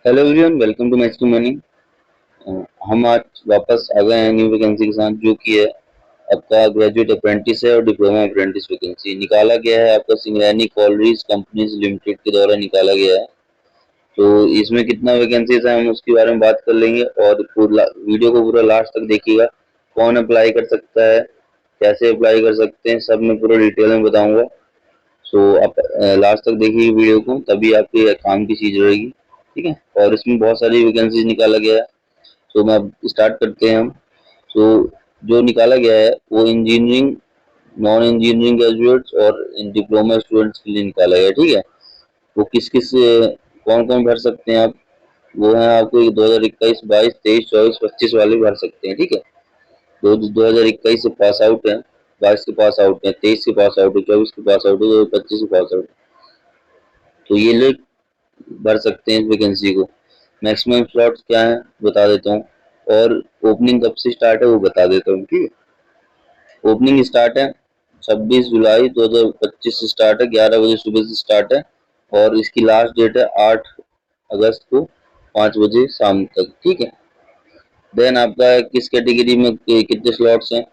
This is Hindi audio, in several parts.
Hello everyone, welcome to match to money. हम आज वापस आ गए हैं न्यू वैकेंसी के साथ, जो कि है आपका ग्रेजुएट अप्रेंटिस है और डिप्लोमा अप्रेंटिस वैकेंसी निकाला गया है। आपका सिंगरैनी कॉलरीज कंपनीज लिमिटेड के द्वारा निकाला गया है। तो इसमें कितना वैकेंसीज है हम उसके बारे में बात कर लेंगे, और वीडियो को पूरा लास्ट तक देखिएगा। कौन अप्लाई कर सकता है, कैसे अप्लाई कर सकते हैं, सब मैं पूरा डिटेल में बताऊंगा। सो आप लास्ट तक देखिए वीडियो को, तभी आपके काम की चीज रहेगी। ठीक है, और इसमें बहुत सारी वैकेंसीज निकाला गया है। तो मैं अब स्टार्ट करते हैं हम। तो जो निकाला गया है वो इंजीनियरिंग, नॉन इंजीनियरिंग ग्रेजुएट्स और डिप्लोमा स्टूडेंट्स के लिए निकाला गया है। ठीक है, वो किस किस कौन कौन भर सकते हैं आप, वो है आपको 2021, 22, 23, 24, 25 वाले भर सकते हैं। ठीक है, 2021 से पास आउट है, 22 के पास आउट है, 23 के पास आउट है, 24 के पास आउट है, 25 के पास आउट है। तो ये लोग भर सकते हैं इस वैकेंसी को। मैक्सिमम स्लॉट्स क्या है बता देता हूँ, और ओपनिंग कब से स्टार्ट है वो बता देता हूँ। ठीक है, ओपनिंग स्टार्ट है 26 जुलाई 2025 से स्टार्ट है, 11 बजे सुबह से स्टार्ट है, और इसकी लास्ट डेट है 8 अगस्त को 5 बजे शाम तक। ठीक है, देन आपका किस कैटेगरी में कितने स्लॉट्स हैं।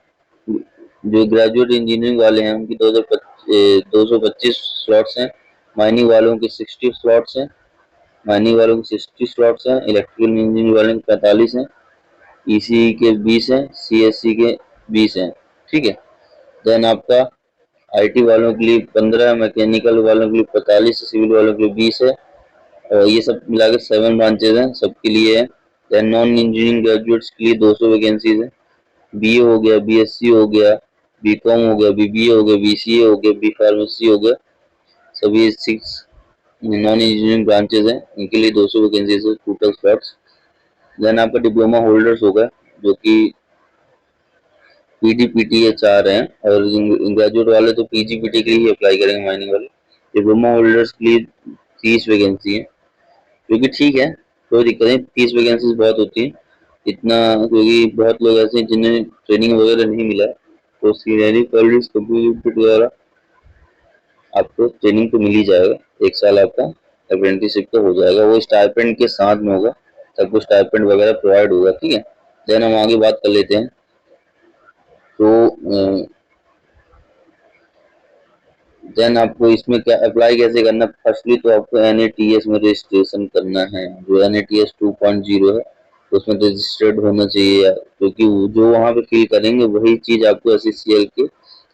जो ग्रेजुएट इंजीनियरिंग वाले हैं उनकी 225 स्लॉट्स हैं। माइनिंग वालों की 60 स्लॉट्स हैं। माइनिंग वालों के 60 स्लॉट्स हैं। इलेक्ट्रिकल इंजीनियरिंग वालों के 45 हैं। ईसीई के 20 हैं। सीएससी के 20 हैं। ठीक है, देन आपका आईटी वालों के लिए 15, मैकेनिकल वालों के लिए 45, सिविल वालों के लिए 20 है। और ये सब मिला के 7 ब्रांचेज हैं, सबके लिए है। देन नॉन इंजीनियरिंग ग्रेजुएट्स के लिए 200 वैकेंसीज है। बीए हो गया, बीएससी हो गया, बीकॉम हो गया, बीबीए हो गया, बीसीए हो गया, बी फार्मेसी हो गया, सभी 6 नॉन इंजीनियरिंग ब्रांचेज हैं, इनके लिए 200 वैकेंसीज है, टोटल स्लॉट्स। देन आपका डिप्लोमा होल्डर्स होगा, जो कि पीडीपीटी एच आ रहे हैं, और ग्रेजुएट वाले तो पीजीपीटी के लिए अप्लाई करेंगे, माइनिंग वाले। डिप्लोमा होल्डर्स के लिए 30 वैकेंसी है, जो कि ठीक है, कोई दिक्कत नहीं। 30 वैकेंसीज बहुत होती है इतना, क्योंकि बहुत लोग ऐसे हैं जिन्हें ट्रेनिंग वगैरह नहीं मिला है। तो सीनियरिटी कॉलेज कंप्यूटर द्वारा आपको ट्रेनिंग तो मिल ही जाएगा। 1 साल आपका अप्रेंटिसशिप का हो जाएगा, वो स्टाइपेंड के साथ में होगा, सबको स्टाइपेंड वगैरह प्रोवाइड होगा। ठीक है, देन हम आगे बात कर लेते हैं। तो देन आपको इसमें क्या अप्लाई कैसे करना है। फर्स्टली तो आपको एनएटीएस में रजिस्ट्रेशन करना है, जो एनएटीएस 2.0 है, उसमें रजिस्टर्ड होना चाहिए, क्योंकि जो वहाँ पे फिल करेंगे वही चीज़ आपको एससीसीएल के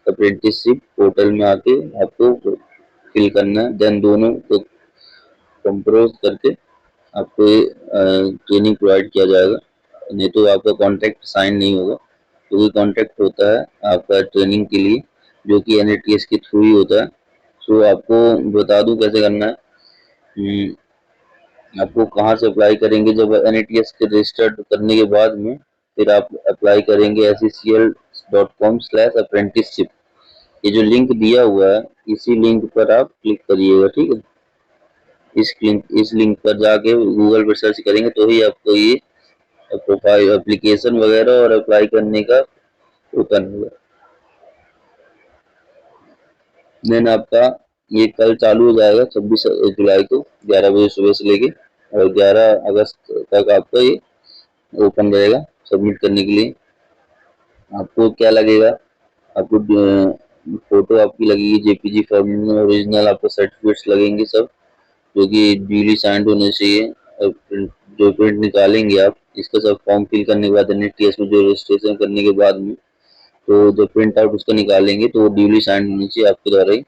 अप्रेंटिसशिप पोर्टल में आके आपको फिल करना है। देन दोनों को कंप्रोज करके आपको ट्रेनिंग प्रोवाइड किया जाएगा, नहीं तो आपका कॉन्ट्रैक्ट साइन नहीं होगा। क्योंकि कॉन्ट्रैक्ट होता है आपका ट्रेनिंग के लिए, जो कि एनएटीएस के थ्रू ही होता है। सो आपको बता दूं कैसे करना है। आपको कहाँ से अप्लाई करेंगे, जब एनएटीएस के रजिस्टर्ड करने के बाद में फिर आप अप्लाई करेंगे SECL.com/apprenticeship। ये जो लिंक दिया हुआ है, इसी लिंक पर आप क्लिक करिएगा। ठीक है, इस लिंक पर जाके गूगल पर सर्च करेंगे तो ही आपको ये प्रोफाइल एप्लीकेशन वगैरह और अप्लाई करने का ओपन होगा। देन आपका ये कल चालू हो जाएगा 26 जुलाई को 11 बजे सुबह से लेके, और 11 अगस्त तक आपका ये ओपन रहेगा सबमिट करने के लिए। आपको क्या लगेगा, आपको फोटो आपकी लगेगी जेपीजी फॉर्मेट में, ओरिजिनल आपको सर्टिफिकेट्स लगेंगे सब, जो कि ड्यूली साइंड होने चाहिए। और जो प्रिंट निकालेंगे आप इसका सब फॉर्म फिल करने के बाद एनएटीएस में जो रजिस्ट्रेशन करने के बाद में, तो जब प्रिंट आउट उसका निकालेंगे तो वो ड्यूली साइंड होनी चाहिए आपके द्वारा ही।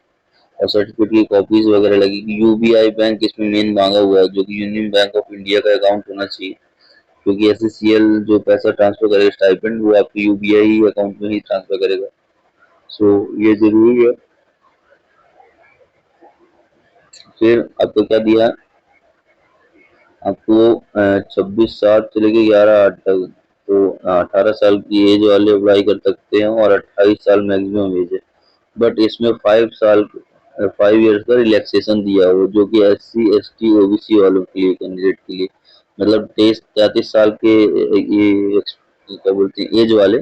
और सर्टिफिकेट की कॉपीज वगैरह लगेगी। यूबीआई बैंक इसमें मेन मांगा हुआ है, जो कि यूनियन बैंक ऑफ इंडिया का अकाउंट होना चाहिए, क्योंकि एससीसीएल जो पैसा ट्रांसफर करेगा स्टाइपेंड, वो आपके यूबीआई अकाउंट में ही ट्रांसफर करेगा। सो ये जरूरी है। फिर आपको क्या दिया, आपको 26/7 से लेके 11/8 तक, तो 18 साल की एज वाले अप्लाई कर सकते हैं, और 28 साल मैक्सिमम एज है। बट इसमें 5 ईयर्स का रिलैक्सेशन दिया हो, जो कि SC ST OBC वालों के लिए, कैंडिडेट के लिए, मतलब 33 साल के ये क्या बोलते हैं एज वाले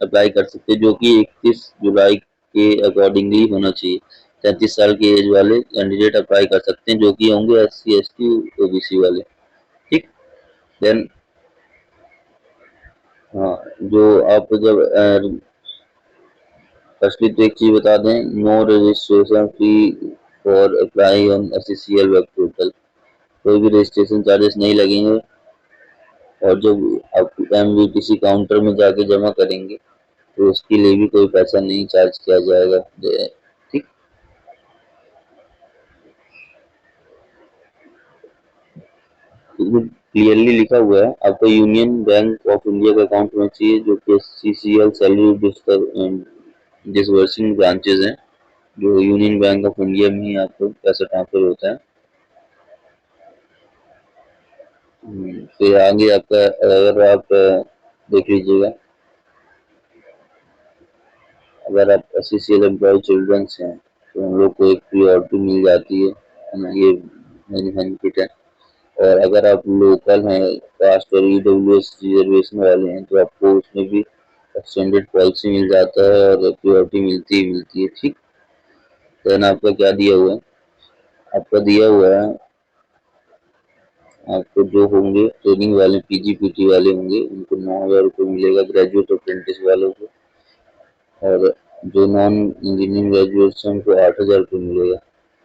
अप्लाई कर सकते हैं, जो कि 31 जुलाई के अकॉर्डिंगली होना चाहिए। 33 साल के एज वाले कैंडिडेट अप्लाई कर सकते हैं, जो कि होंगे SC ST OBC वाले। देन हाँ, जो आप जब फर्स्टली तो एक चीज बता दें, no registration fee for apply on SCCL web portal. कोई भी रजिस्ट्रेशन चार्जेस नहीं लगेंगे, और जब आप एमवीटीसी काउंटर में जाके जमा करेंगे तो उसके लिए भी कोई पैसा नहीं चार्ज किया जाएगा। ठीक, क्लियरली लिखा हुआ है। आपको यूनियन बैंक ऑफ इंडिया का अकाउंट होना चाहिए, जो कि एससीसीएल सैलरी डिसबर्सिंग ब्रांचेज हैं, जो यूनियन बैंक ऑफ इंडिया में ही आपको पैसा ट्रांसफर होता है। फिर आगे आपका, अगर आप देख लीजिएगा, अगर आप एससीसीएल एम्प्लॉय चिल्ड्रंस हैं तो हम लोग को एक प्रियोरिटी मिल जाती है ना, ये बेनिफिट है। और अगर आप लोकल हैं, कास्ट और ईडब्ल्यूएस रिजर्वेशन वाले हैं, तो आपको उसमें भी एक्सटेंडेड पॉलिसी मिल जाता है और प्रियोरिटी मिलती ही मिलती है। ठीक, देन आपका क्या दिया हुआ है, आपका दिया हुआ है, आपको जो होंगे ट्रेनिंग वाले पीजीपीटी वाले होंगे उनको 9,000 रुपये मिलेगा, ग्रेजुएट अप्रेंटिस वालों को, और जो नॉन इंजीनियरिंग ग्रेजुएट्स हैं उनको 8,000 रुपये मिलेगा,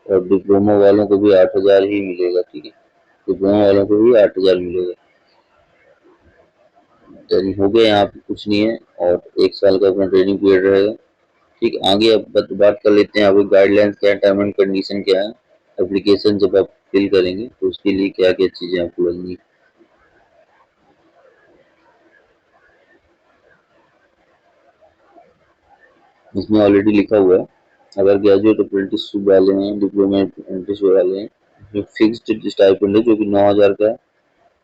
और डिप्लोमा वालों को भी 8,000 ही मिलेगा। ठीक है, डिप्लोमा वालों को भी 8,000 मिलेगा। ट्रेनिंग हो गया, यहाँ पे कुछ नहीं है, और 1 साल का अपना ट्रेनिंग पीरियड रहेगा। ठीक, आगे अब बात कर लेते हैं आपको गाइडलाइंस क्या है, टर्म एंड कंडीशन क्या है, एप्लीकेशन जब आप फिल करेंगे तो उसके लिए क्या क्या चीजें आपको लगनी है। इसमें ऑलरेडी लिखा हुआ है, अगर ग्रेजुएट अप्रेंटिसशिप वाले हैं, डिप्लोमा अप्रेंटिस वाले हैं, जो फिक्स्ड स्टाइपेंड है जो कि 9,000 का है,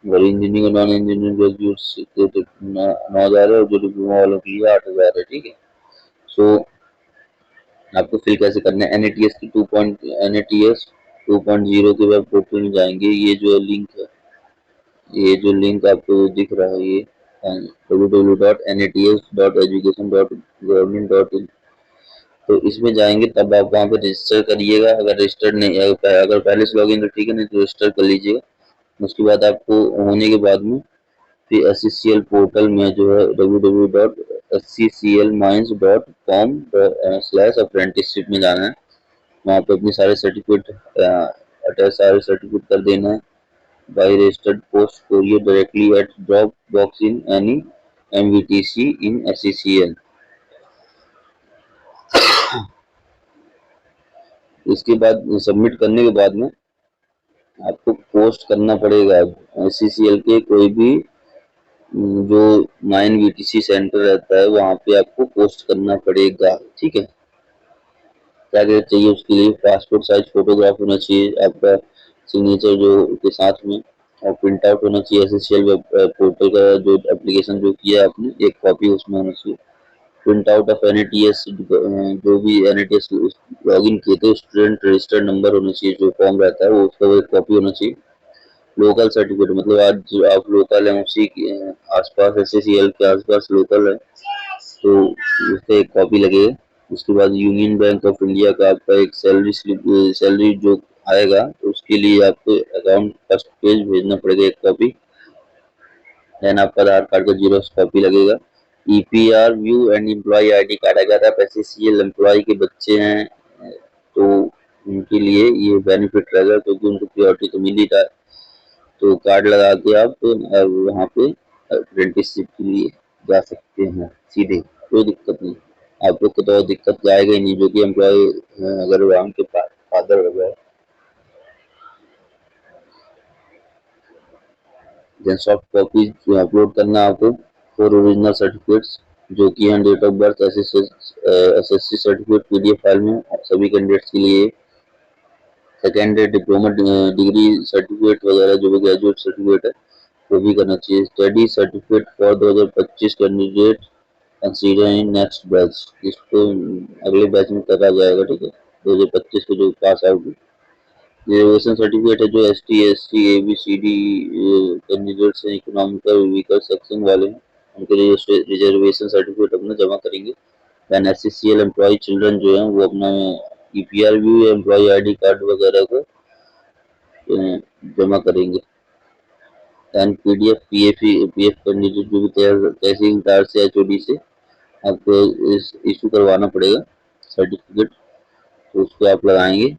और इंजीनियरिंग और नॉन इंजीनियरिंग ग्रेजुएट्स के तो 9,000 है, और जो डिप्लोमा वालों के लिए 8,000 है। ठीक है, सो आपको फिल कैसे करना है, एनएटीएस 2.0 के वेब पोर्टल में जाएंगे। ये जो लिंक है, ये जो लिंक आपको दिख रहा है, ये www.nats.education.government.in, तो इसमें जाएंगे तब आप वहाँ पे रजिस्टर करिएगा। अगर रजिस्टर्ड नहीं, अगर पहले से लॉगिन तो ठीक है, नहीं तो रजिस्टर कर लीजिएगा। उसके बाद आपको होने के बाद में फिर एससीसीएल पोर्टल में जो है www.scclmines.com/apprenticeship में जाना है। वहाँ पे अपने सारे सर्टिफिकेट अटैच, सारे सर्टिफिकेट कर देना है। By registered post courier directly at drop box in any MVTC in SCCL. इसके बाद सबमिट करने के बाद में आपको पोस्ट करना पड़ेगा एससीसीएल के कोई भी जो माइन वीटीसी सेंटर रहता है वहाँ पे आपको पोस्ट करना पड़ेगा। ठीक है, क्या क्या चाहिए उसके लिए, पासपोर्ट साइज फोटोग्राफ होना चाहिए आपका, सिग्नेचर जो के साथ में, और प्रिंट आउट होना चाहिए एसएससीएल वेब पोर्टल का, जो एप्लीकेशन जो किया आपने एक कॉपी उसमें होना चाहिए। प्रिंट आउट ऑफ एनएटीएस, जो भी एनएटीएस लॉगिन किए थे स्टूडेंट रजिस्टर्ड नंबर होना चाहिए, जो फॉर्म रहता है वो उसका एक कॉपी होना चाहिए। लोकल सर्टिफिकेट, मतलब आज जो आप लोकल हैं उसी के आसपास, एससीसीएल के आसपास लोकल है तो उसका एक कॉपी लगेगा। उसके बाद यूनियन बैंक ऑफ इंडिया का आपका एक सैलरी स्लिप, सैलरी जो आएगा तो उसके लिए आपको अकाउंट फर्स्ट पेज भेजना पड़ेगा एक कॉपी। देन आपका आधार कार्ड का जीरोक्स कॉपी लगेगा। EPR view and employ ID card, अगर आप एससीसीएल एम्प्लॉय के बच्चे हैं तो उनके लिए ये बेनिफिट रहेगा, क्योंकि उनको प्रियोरिटी तो मिल ही रहा है। तो कार्ड लगा के आप वहाँ पे अप्रेंटिसशिप के लिए जा सकते हैं सीधे, कोई दिक्कत नहीं। आप लोग को तो दिक्कत जाएगा ही नहीं, जो कि एम्प्लॉय अगर वहाँ के फादर वगैरह। देन सॉफ्ट कॉपी अपलोड करना है आपको फॉर ओरिजिनल सर्टिफिकेट्स, जो कि हैं date of birth, SSC certificate PDF file में सभी कैंडिडेट्स के लिए। सेकेंड डिप्लोमा डिग्री सर्टिफिकेट वगैरह जो भी ग्रेजुएट सर्टिफिकेट है वो भी करना चाहिए। Study certificate for 2025 candidate consider in next batch, इसको अगले बैच में करा जाएगा। ठीक है, 2025 को जो पास आउट, रिजर्वेशन सर्टिफिकेट है जो ST SC ABCD कैंडिडेट्स हैं, इकोनॉमिकल वीकर सेक्शन वाले हैं, उनके लिए रिजर्वेशन सर्टिफिकेट अपना जमा करेंगे। दैन एससीसीएल एम्प्लॉय चिल्ड्रन जो हैं वो अपना EPR view employ ID card वगैरह को जमा करेंगे। एंड पीडीएफ पीएफ कैंडिडेट जो भी तहसीलदार से एचओडी से आपको इशू करवाना पड़ेगा सर्टिफिकेट, तो उसको आप लगाएंगे।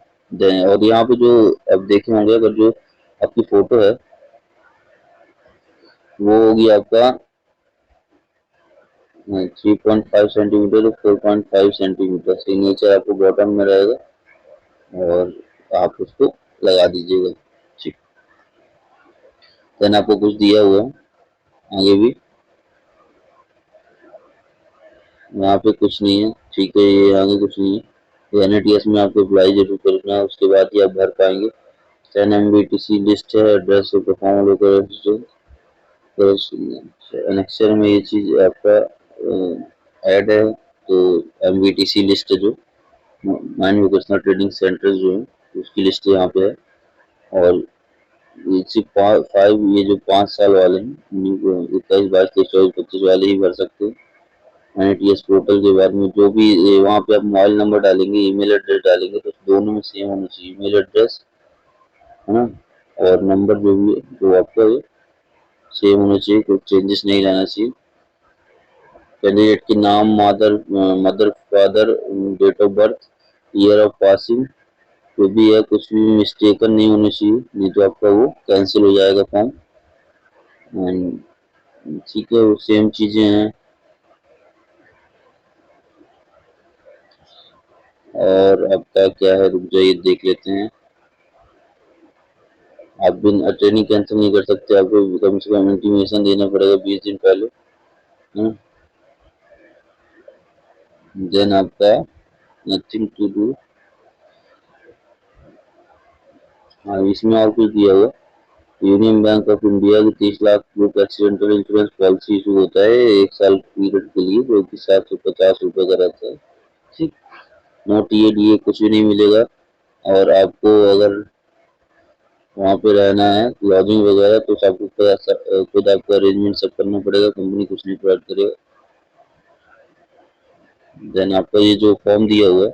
और यहाँ पे जो आप देखे होंगे, अगर जो आपकी फोटो है वो होगी आपका 3.5 सेंटीमीटर और 4.5 सेंटीमीटर। सिग्नेचर आपको बॉटम में रहेगा और आप उसको लगा दीजिएगा। ठीक, देन आपको कुछ दिया हुआ है आगे भी, यहाँ पे कुछ नहीं है। ठीक है, ये आगे कुछ नहीं है। एनएटीएस में आपको अप्लाई जरूर करना है, उसके बाद ही आप भर पाएंगे। 10 MBTC लिस्ट है, एड्रेस परफॉर्म लोकल एनेक्सर में ये चीज आपका ऐड है। तो MBTC लिस्ट जो माइंड वोकेशनल ट्रेनिंग सेंटर जो है उसकी लिस्ट यहाँ पे है। और ये 5 ये जो 5 साल वाले हैं, 21, 22, 23, 24, 25 वाले ही भर सकते हैं। एनएटीएस पोर्टल के बारे में जो भी वहाँ पे आप मोबाइल नंबर डालेंगे, ईमेल एड्रेस डालेंगे, तो दोनों में सेम होना चाहिए। ईमेल एड्रेस है ना, और नंबर जो भी है जो आपका सेम होना चाहिए, कोई चेंजेस नहीं लाना चाहिए। कैंडिडेट के नाम, mother father, date of birth, year of passing जो भी है, कुछ भी मिस्टेकन नहीं होना चाहिए, नहीं तो आपका वो कैंसिल हो जाएगा फॉर्म। ठीक है, वो सेम चीजें हैं। और आपका क्या है, रुक जाइए देख लेते हैं। आप बिन ट्रेनिंग कैंसिल नहीं कर सकते, आपको कम से कम इंटीमेशन देना पड़ेगा 20 दिन पहले। देन आपका नथिंग टू डू। हाँ, इसमें और कुछ दिया हुआ। यूनियन बैंक ऑफ इंडिया की 30 lakh group accidental insurance policy issue होता है 1 साल पीरियड के लिए, जो कि 750 रुपये का रहता है। ठीक, नोट ये कुछ भी नहीं मिलेगा। और आपको अगर वहाँ पे रहना है, लॉजिंग वगैरह, तो सबको खुद आपको अरेंजमेंट सब करना पड़ेगा, कंपनी कुछ नहीं प्रोवाइड करेगा। देन आपका ये जो फॉर्म दिया हुआ है,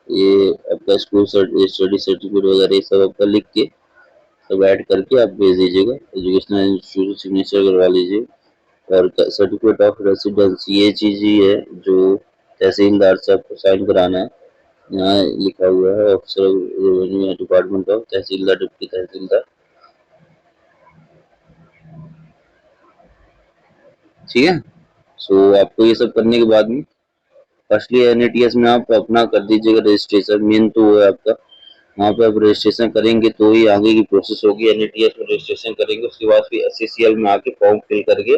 ये आपका स्कूल स्टडी सर्टिफिकेट वगैरह ये सब आपका लिख के सब ऐड करके आप भेज दीजिएगा। एजुकेशनल इंस्टीट्यूट सिग्नेचर करवा लीजिए। और सर्टिफिकेट ऑफ रेसिडेंस ये चीज ही है जो तहसीलदार से आपको साइन कराना है। यहाँ लिखा हुआ है officer revenue department of tehsildar, deputy tehsildar. ठीक है, सो आपको ये सब करने के बाद में फर्स्टली एनएटीएस में आप अपना कर दीजिएगा रजिस्ट्रेशन। मेन तो वो है आपका, वहाँ पे आप रजिस्ट्रेशन करेंगे तो ही आगे की प्रोसेस होगी। एनएटीएस में रजिस्ट्रेशन करेंगे, उसके बाद फिर एससीसीएल में आके फॉर्म फिल करके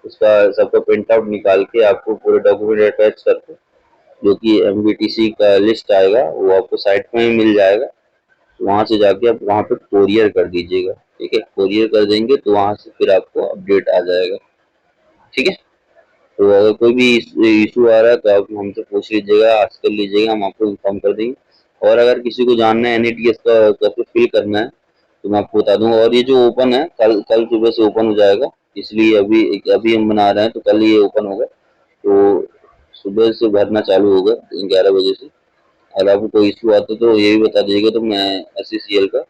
उसका सबका प्रिंट आउट निकाल के आपको पूरे डॉक्यूमेंट अटैच करके जो कि एमबीटीसी का लिस्ट आएगा वो आपको साइट में ही मिल जाएगा। तो वहां से जाके आप वहां पे कोरियर कर दीजिएगा। ठीक है, कोरियर कर देंगे तो वहां से फिर आपको अपडेट आ जाएगा। ठीक है, तो अगर कोई भी इशू आ रहा है तो आप हमसे पूछ लीजिएगा, आज कर लीजिएगा, हम आपको इन्फॉर्म कर देंगे। और अगर किसी को जानना है एनएटीएस का कैसे फिल करना है तो मैं आपको बता दूंगा। और ये जो ओपन है कल कल सुबह से ओपन हो जाएगा, इसलिए अभी हम बना रहे हैं तो कल ये ओपन होगा। तो सुबह से भरना चालू होगा 11 बजे से। अगर आपको कोई इशू आता है तो ये भी बता दीजिएगा, तो मैं एससीसीएल का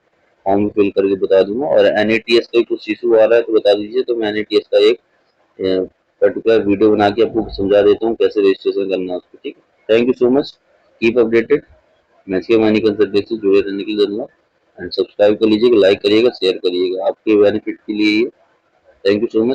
फॉर्म फिल करके बता दूंगा। और एनएटीएस का कुछ इशू आ रहा है तो बता दीजिए, तो मैं एनएटीएस का एक पर्टिकुलर वीडियो बना के आपको समझा देता हूँ कैसे रजिस्ट्रेशन करना है उसको। ठीक है, thank you so much, keep updated. Match के मनी कंसल्टेंसी से जुड़े रहने के लिए धन्यवाद। एंड सब्सक्राइब कर लीजिएगा, लाइक करिएगा, शेयर करिएगा, आपके बेनिफिट के लिए। Thank you so much.